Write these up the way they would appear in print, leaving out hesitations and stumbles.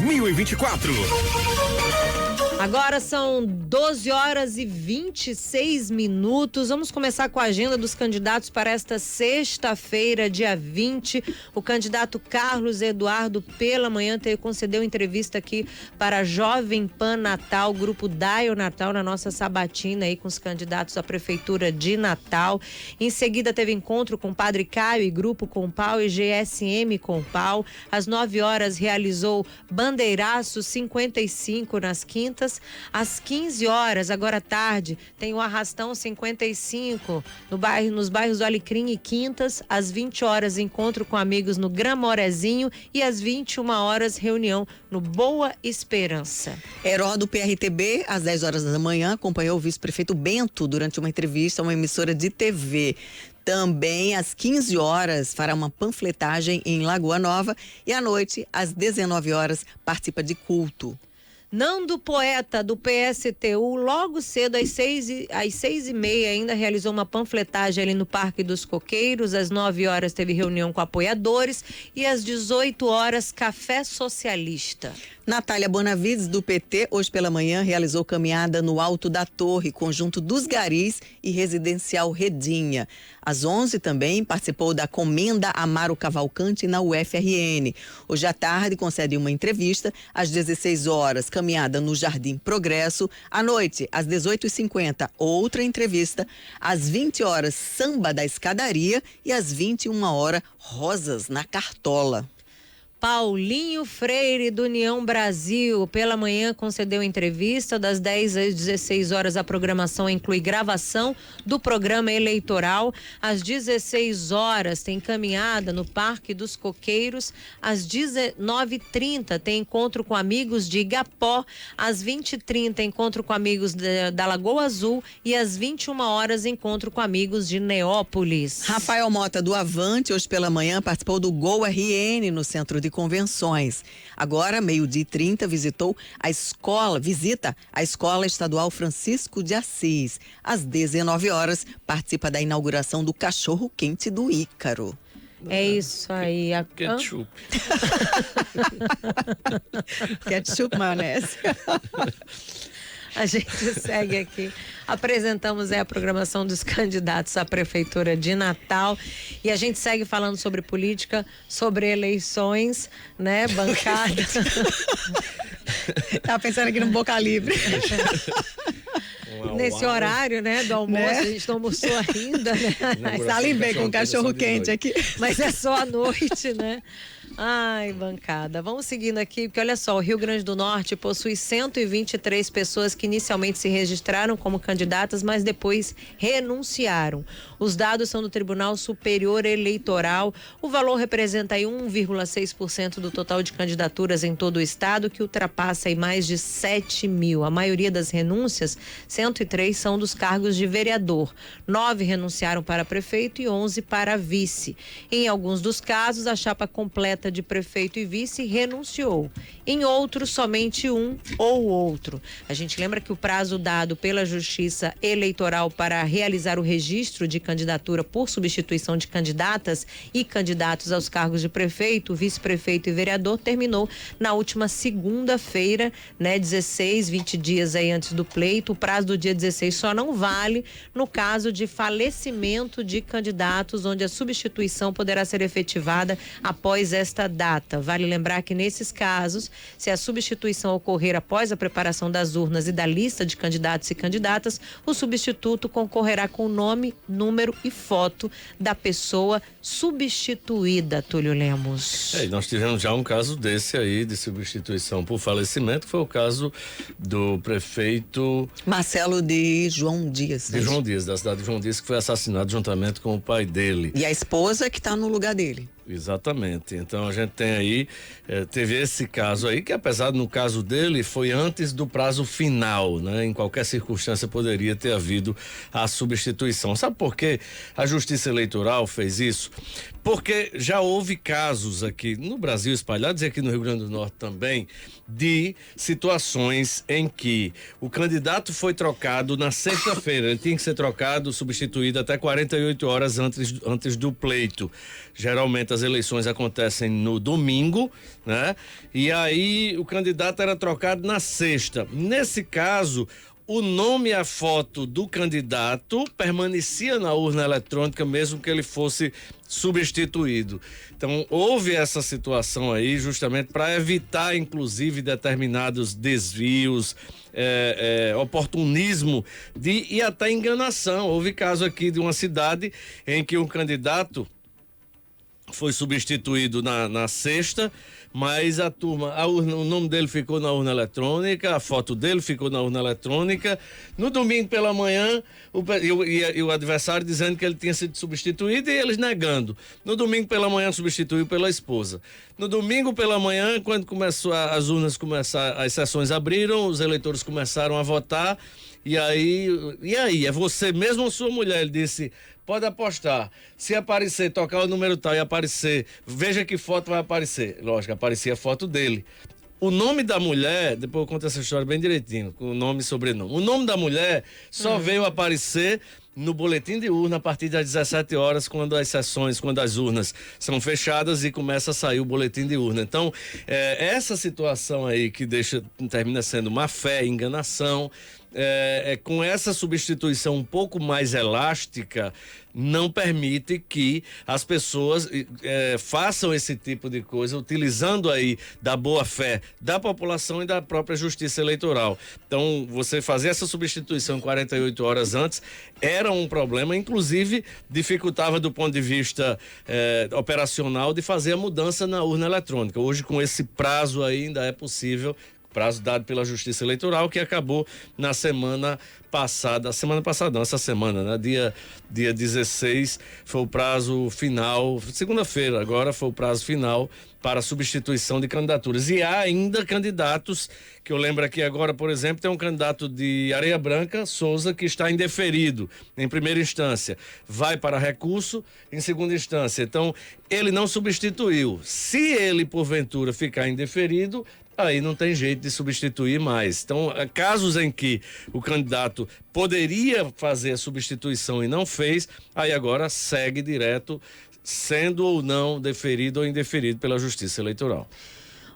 2024. Agora são 12 horas e 26 minutos. Vamos começar com a agenda dos candidatos para esta sexta-feira, dia 20. O candidato Carlos Eduardo, pela manhã, concedeu entrevista aqui para a Jovem Pan Natal, grupo Dial Natal, na nossa sabatina aí com os candidatos à Prefeitura de Natal. Em seguida, teve encontro com o Padre Caio e Grupo Compal e GSM Compal. Às 9 horas, realizou Bandeiraço 55 nas quintas. Às 15 horas, agora à tarde, tem o Arrastão 55 nos bairros do Alecrim e Quintas. Às 20 horas, encontro com amigos no Gramorezinho e às 21 horas, reunião no Boa Esperança. Herói do PRTB, às 10 horas da manhã, acompanhou o vice-prefeito Bento durante uma entrevista a uma emissora de TV. Também às 15 horas fará uma panfletagem em Lagoa Nova e à noite, às 19 horas, participa de culto. Nando Poeta, do PSTU, logo cedo, às 6h30, ainda realizou uma panfletagem ali no Parque dos Coqueiros. Às 9 horas teve reunião com apoiadores e às 18 horas, Café Socialista. Natália Bonavides, do PT, hoje pela manhã realizou caminhada no Alto da Torre, conjunto dos Garis e Residencial Redinha. Às 11 também participou da Comenda Amaro Cavalcante na UFRN. Hoje à tarde concede uma entrevista. Às 16 horas, caminhada no Jardim Progresso. À noite, às 18h50, outra entrevista. Às 20 horas, samba da escadaria. E às 21 horas, rosas na Cartola. Paulinho Freire, do União Brasil, pela manhã concedeu entrevista. Das 10 às 16 horas, a programação inclui gravação do programa eleitoral. Às 16 horas tem caminhada no Parque dos Coqueiros. Às 19h30 tem encontro com amigos de Igapó. Às 20h30 encontro com amigos da Lagoa Azul e às 21 horas encontro com amigos de Neópolis. Rafael Mota, do Avante, hoje pela manhã participou do Gol RN no Centro de Convenções. Agora, 12h30, visita a Escola Estadual Francisco de Assis. Às 19 horas, participa da inauguração do Cachorro Quente do Ícaro. É isso aí. Ketchup. Ketchup, maionese. A gente segue aqui. Apresentamos a programação dos candidatos à Prefeitura de Natal e a gente segue falando sobre política, sobre eleições, né? Bancada. Tava pensando aqui no Boca Livre. Nesse horário, né, do almoço, né? A gente não almoçou ainda, né? Salivei com cachorro quente aqui. Mas é só à noite, né? Ai, bancada. Vamos seguindo aqui, porque olha só, o Rio Grande do Norte possui 123 pessoas que inicialmente se registraram como candidatas, mas depois renunciaram. Os dados são do Tribunal Superior Eleitoral. O valor representa aí 1,6% do total de candidaturas em todo o estado, que ultrapassa aí mais de 7 mil. A maioria das renúncias, 103, são dos cargos de vereador. 9 renunciaram para prefeito e 11 para vice. Em alguns dos casos, a chapa completa de prefeito e vice renunciou. Em outros, somente um ou outro. A gente lembra que o prazo dado pela Justiça Eleitoral para realizar o registro de candidatura por substituição de candidatas e candidatos aos cargos de prefeito, vice-prefeito e vereador terminou na última segunda-feira, né? 20 dias aí antes do pleito. O prazo do dia 16 só não vale no caso de falecimento de candidatos, onde a substituição poderá ser efetivada após esta data. Vale lembrar que nesses casos, se a substituição ocorrer após a preparação das urnas e da lista de candidatos e candidatas, o substituto concorrerá com o nome, número e foto da pessoa substituída, Túlio Lemos. Nós tivemos já um caso desse aí, de substituição por falecimento, que foi o caso do prefeito Marcelo de João Dias. De João Dias, da cidade de João Dias, que foi assassinado juntamente com o pai dele. E a esposa que está no lugar dele. Exatamente. Então a gente tem aí, teve esse caso aí, que apesar no caso dele foi antes do prazo final, né? Em qualquer circunstância poderia ter havido a substituição. Sabe por que a Justiça Eleitoral fez isso? Porque já houve casos aqui no Brasil espalhados e aqui no Rio Grande do Norte também, de situações em que o candidato foi trocado na sexta-feira, ele tinha que ser trocado, substituído até 48 horas antes do pleito. Geralmente as eleições acontecem no domingo, né? E aí o candidato era trocado na sexta. Nesse caso, o nome e a foto do candidato permanecia na urna eletrônica, mesmo que ele fosse substituído. Então, houve essa situação aí justamente para evitar, inclusive, determinados desvios, oportunismo e até enganação. Houve caso aqui de uma cidade em que um candidato foi substituído na sexta, mas o nome dele ficou na urna eletrônica, a foto dele ficou na urna eletrônica. No domingo pela manhã, o adversário dizendo que ele tinha sido substituído e eles negando. No domingo pela manhã, substituiu pela esposa. No domingo pela manhã, quando começou as urnas as sessões abriram, os eleitores começaram a votar. E aí, é você mesmo ou sua mulher? Ele disse: pode apostar. Se aparecer, tocar o número tal e aparecer, veja que foto vai aparecer. Lógico, aparecia a foto dele. O nome da mulher, depois eu conto essa história bem direitinho, com o nome e sobrenome. O nome da mulher só veio aparecer no boletim de urna a partir das 17 horas, quando as urnas são fechadas e começa a sair o boletim de urna. Então, essa situação aí que termina sendo má fé, enganação, com essa substituição um pouco mais elástica, não permite que as pessoas façam esse tipo de coisa, utilizando aí da boa fé da população e da própria justiça eleitoral. Então, você fazer essa substituição 48 horas antes era um problema, inclusive dificultava do ponto de vista operacional de fazer a mudança na urna eletrônica. Hoje, com esse prazo aí, ainda é possível, prazo dado pela Justiça Eleitoral, que acabou na semana passada, essa semana, né? Dia 16 foi o prazo final, segunda-feira agora foi o prazo final para a substituição de candidaturas. E há ainda candidatos, que eu lembro aqui agora, por exemplo, tem um candidato de Areia Branca, Souza, que está indeferido em primeira instância. Vai para recurso em segunda instância. Então, ele não substituiu. Se ele, porventura, ficar indeferido, aí não tem jeito de substituir mais. Então, casos em que o candidato poderia fazer a substituição e não fez, aí agora segue direto, sendo ou não deferido ou indeferido pela Justiça Eleitoral.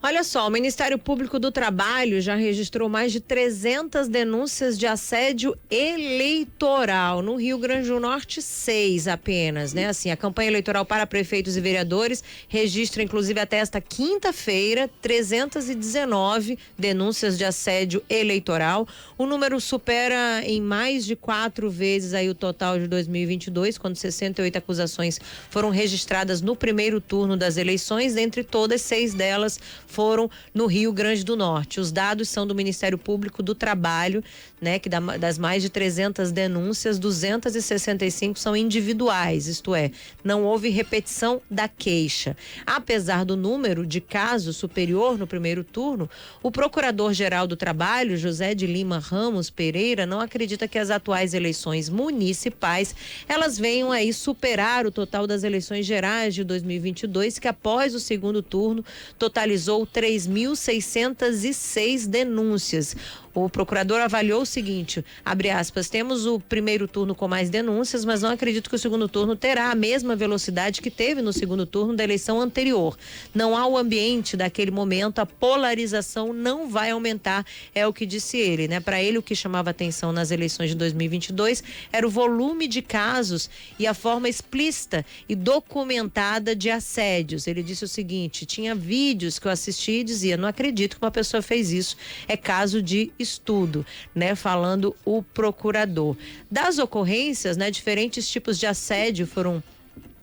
Olha só, o Ministério Público do Trabalho já registrou mais de 300 denúncias de assédio eleitoral. No Rio Grande do Norte, 6 apenas, né? Assim, a campanha eleitoral para prefeitos e vereadores registra, inclusive, até esta quinta-feira, 319 denúncias de assédio eleitoral. O número supera em mais de 4 vezes aí o total de 2022, quando 68 acusações foram registradas no primeiro turno das eleições. Dentre todas, 6 delas foram no Rio Grande do Norte. Os dados são do Ministério Público do Trabalho, né, que das mais de 300 denúncias, 265 são individuais, isto é, não houve repetição da queixa. Apesar do número de casos superior no primeiro turno, o Procurador-Geral do Trabalho, José de Lima Ramos Pereira, não acredita que as atuais eleições municipais, elas venham aí superar o total das eleições gerais de 2022, que após o segundo turno totalizou 3.606 denúncias. O procurador avaliou o seguinte, abre aspas, temos o primeiro turno com mais denúncias, mas não acredito que o segundo turno terá a mesma velocidade que teve no segundo turno da eleição anterior. Não há o ambiente daquele momento, a polarização não vai aumentar, é o que disse ele, né? Para ele, o que chamava atenção nas eleições de 2022 era o volume de casos e a forma explícita e documentada de assédios. Ele disse o seguinte, tinha vídeos que eu assisti e dizia, não acredito que uma pessoa fez isso, é caso de estudo, né? Falando o procurador. Das ocorrências, né? Diferentes tipos de assédio foram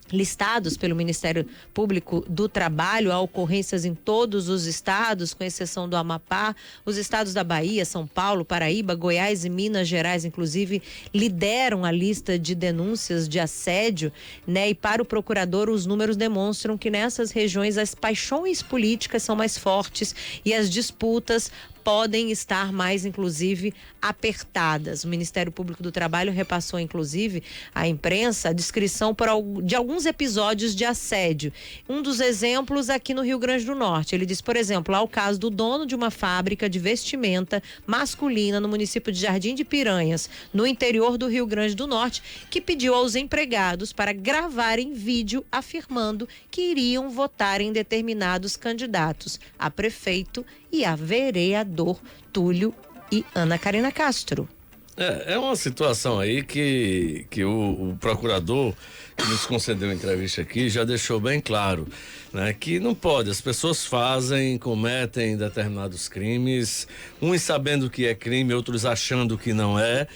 listados pelo Ministério Público do Trabalho, há ocorrências em todos os estados, com exceção do Amapá. Os estados da Bahia, São Paulo, Paraíba, Goiás e Minas Gerais, inclusive, lideram a lista de denúncias de assédio, né? E para o procurador, os números demonstram que nessas regiões as paixões políticas são mais fortes e as disputas podem estar mais, inclusive, apertadas. O Ministério Público do Trabalho repassou, inclusive, à imprensa a descrição de alguns episódios de assédio. Um dos exemplos aqui no Rio Grande do Norte. Ele diz, por exemplo, há o caso do dono de uma fábrica de vestimenta masculina no município de Jardim de Piranhas, no interior do Rio Grande do Norte, que pediu aos empregados para gravarem vídeo afirmando que iriam votar em determinados candidatos a prefeito e a vereador Túlio e Ana Karina Castro. É uma situação aí que o procurador que nos concedeu a entrevista aqui já deixou bem claro, né? Que não pode, as pessoas cometem determinados crimes, uns sabendo que é crime, outros achando que não é.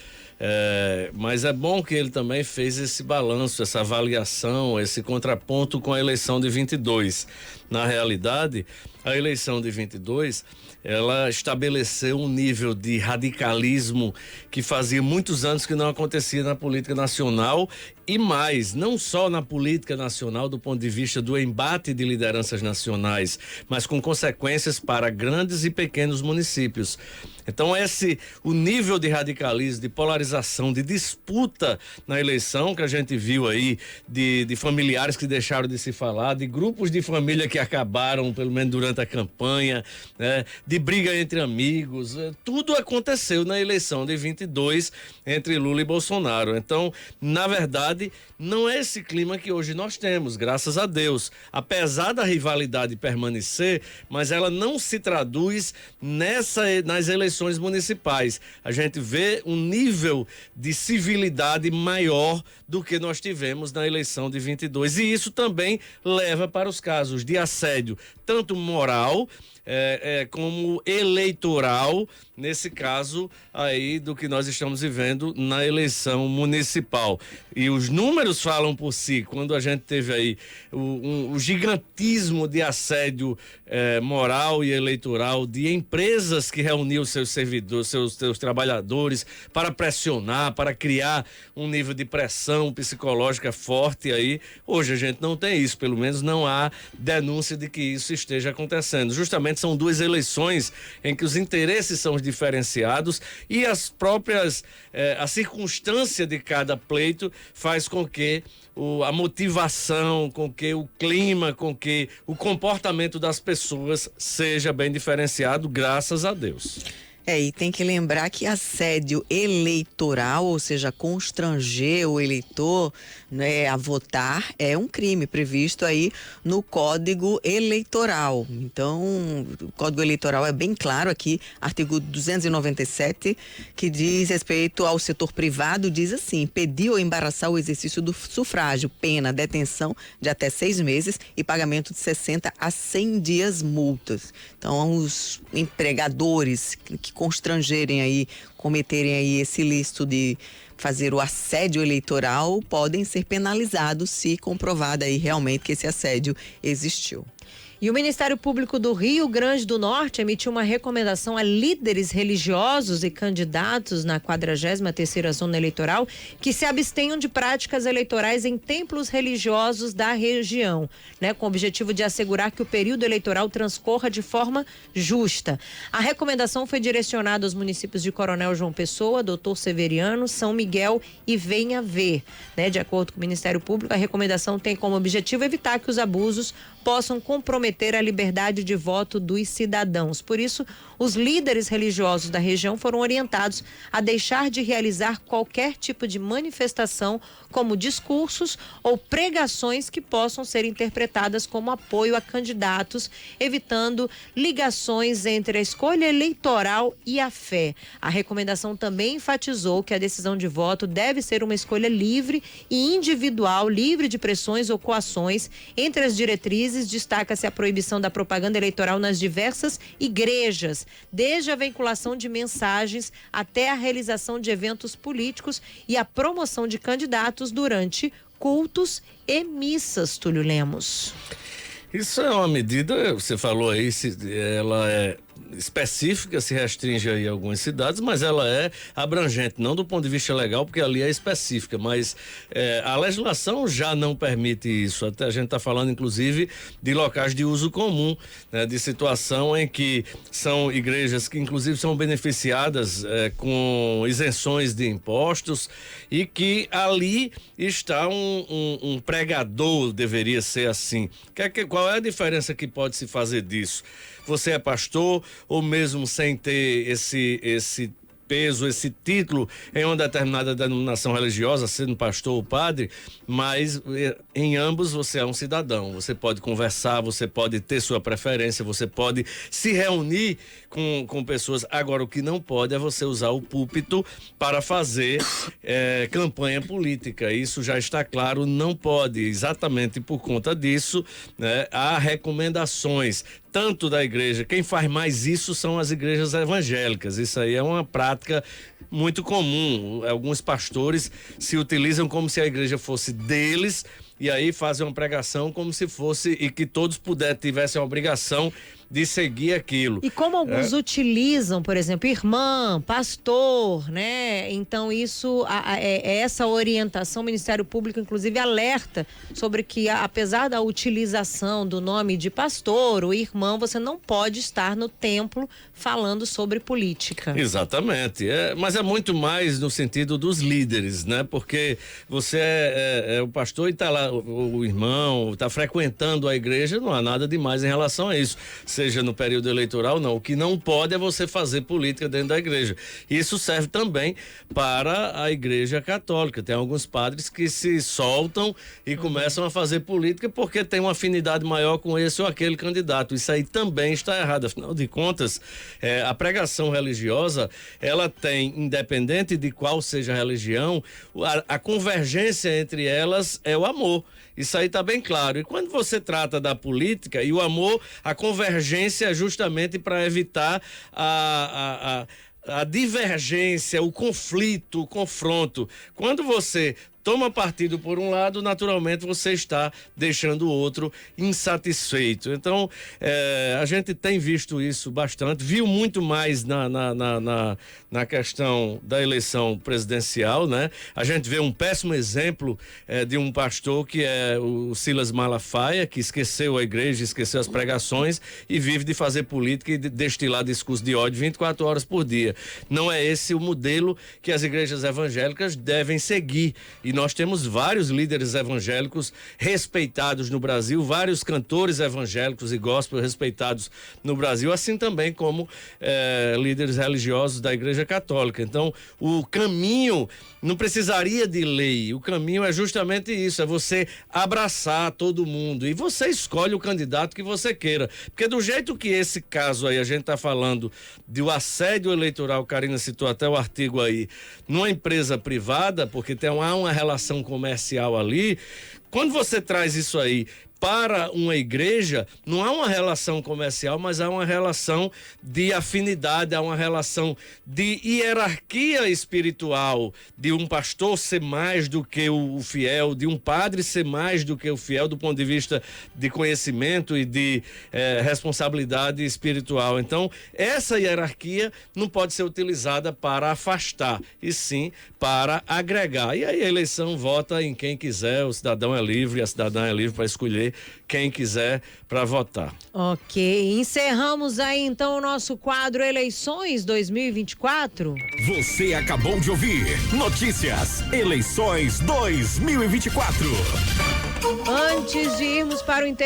Mas é bom que ele também fez esse balanço, essa avaliação, esse contraponto com a eleição de 22. Na realidade, a eleição de 22, ela estabeleceu um nível de radicalismo que fazia muitos anos que não acontecia na política nacional e mais, não só na política nacional do ponto de vista do embate de lideranças nacionais, mas com consequências para grandes e pequenos municípios. Então o nível de radicalismo, de polarização, de disputa na eleição que a gente viu aí, de familiares que deixaram de se falar, de grupos de família que acabaram, pelo menos durante a campanha, né? De briga entre amigos, tudo aconteceu na eleição de 22 entre Lula e Bolsonaro. Então, na verdade, não é esse clima que hoje nós temos, graças a Deus. Apesar da rivalidade permanecer, mas ela não se traduz nas eleições municipais. A gente vê um nível de civilidade maior do que nós tivemos na eleição de 22. E isso também leva para os casos de assédio, tanto moral como eleitoral, nesse caso aí do que nós estamos vivendo na eleição municipal. E os números falam por si. Quando a gente teve aí o gigantismo de assédio moral e eleitoral de empresas que reuniam seus servidores, seus trabalhadores para pressionar, para criar um nível de pressão psicológica forte aí, hoje a gente não tem isso, pelo menos não há denúncia de que isso esteja acontecendo. Justamente são duas eleições em que os interesses são diferenciados e as próprias a circunstância de cada pleito faz com que a motivação, com que o clima, com que o comportamento das pessoas seja bem diferenciado, graças a Deus. E tem que lembrar que assédio eleitoral, ou seja, constranger o eleitor, né, a votar, é um crime previsto aí no Código Eleitoral. Então, o Código Eleitoral é bem claro aqui, artigo 297, que diz respeito ao setor privado, diz assim: impedir ou embaraçar o exercício do sufrágio, pena, detenção de até 6 meses e pagamento de 60 a 100 dias multas. Então, os empregadores que constrangerem aí, cometerem aí esse ilícito de fazer o assédio eleitoral podem ser penalizados se comprovado aí realmente que esse assédio existiu. E o Ministério Público do Rio Grande do Norte emitiu uma recomendação a líderes religiosos e candidatos na 43ª Zona Eleitoral que se abstenham de práticas eleitorais em templos religiosos da região, né, com o objetivo de assegurar que o período eleitoral transcorra de forma justa. A recomendação foi direcionada aos municípios de Coronel João Pessoa, Doutor Severiano, São Miguel e Venha Ver. Né, de acordo com o Ministério Público, a recomendação tem como objetivo evitar que os abusos possam comprometer a liberdade de voto dos cidadãos. Por isso, os líderes religiosos da região foram orientados a deixar de realizar qualquer tipo de manifestação, como discursos ou pregações que possam ser interpretadas como apoio a candidatos, evitando ligações entre a escolha eleitoral e a fé. A recomendação também enfatizou que a decisão de voto deve ser uma escolha livre e individual, livre de pressões ou coações. Entre as diretrizes, destaca-se a proibição da propaganda eleitoral nas diversas igrejas, desde a vinculação de mensagens até a realização de eventos políticos e a promoção de candidatos durante cultos e missas, Túlio Lemos. Isso é uma medida, você falou aí, ela específica, se restringe aí a algumas cidades, mas ela é abrangente, não do ponto de vista legal, porque ali é específica, mas a legislação já não permite isso. Até a gente está falando, inclusive, de locais de uso comum, né, de situação em que são igrejas que, inclusive, são beneficiadas com isenções de impostos e que ali está um pregador, deveria ser assim. Qual é a diferença que pode se fazer disso? Você é pastor ou mesmo sem ter esse peso, esse título em uma determinada denominação religiosa, sendo pastor ou padre, mas em ambos você é um cidadão. Você pode conversar, você pode ter sua preferência, você pode se reunir com pessoas. Agora, o que não pode é você usar o púlpito para fazer campanha política. Isso já está claro, não pode. Exatamente por conta disso, né, há recomendações tanto da igreja. Quem faz mais isso são as igrejas evangélicas. Isso aí é uma prática muito comum. Alguns pastores se utilizam como se a igreja fosse deles e aí fazem uma pregação como se fosse e que todos tivessem a obrigação de seguir aquilo. E como alguns utilizam, por exemplo, irmã, pastor, né? Então isso, essa orientação, o Ministério Público inclusive alerta sobre que apesar da utilização do nome de pastor ou irmão, você não pode estar no templo falando sobre política. Exatamente, mas é muito mais no sentido dos líderes, né? Porque você é o pastor e está lá, o irmão, está frequentando a igreja, não há nada demais em relação a isso. Seja no período eleitoral, não. O que não pode é você fazer política dentro da igreja. Isso serve também para a igreja católica. Tem alguns padres que se soltam e começam a fazer política porque tem uma afinidade maior com esse ou aquele candidato. Isso aí também está errado. Afinal de contas, a pregação religiosa, ela tem, independente de qual seja a religião, a convergência entre elas é o amor. Isso aí está bem claro. E quando você trata da política e o amor, a convergência é justamente para evitar a divergência, o conflito, o confronto. Quando você toma partido por um lado, naturalmente você está deixando o outro insatisfeito. Então, a gente tem visto isso bastante, viu muito mais na questão da eleição presidencial, né? A gente vê um péssimo exemplo de um pastor que é o Silas Malafaia, que esqueceu a igreja, esqueceu as pregações e vive de fazer política e de destilar discurso de ódio 24 horas por dia. Não é esse o modelo que as igrejas evangélicas devem seguir. E nós temos vários líderes evangélicos respeitados no Brasil, vários cantores evangélicos e gospel respeitados no Brasil, assim também como líderes religiosos da Igreja Católica. Então, o caminho não precisaria de lei, o caminho é justamente isso, é você abraçar todo mundo e você escolhe o candidato que você queira, porque do jeito que esse caso aí, a gente está falando do assédio eleitoral, Karina citou até o artigo aí, numa empresa privada, porque há uma relação comercial ali. Quando você traz isso aí para uma igreja, não há uma relação comercial, mas há uma relação de afinidade, há uma relação de hierarquia espiritual, de um pastor ser mais do que o fiel, de um padre ser mais do que o fiel do ponto de vista de conhecimento e de responsabilidade espiritual. Então, essa hierarquia não pode ser utilizada para afastar, e sim para agregar. E aí a eleição vota em quem quiser, o cidadão é livre, a cidadã é livre para escolher quem quiser para votar. Ok, encerramos aí então o nosso quadro Eleições 2024. Você acabou de ouvir Notícias Eleições 2024. Antes de irmos para o intervalo,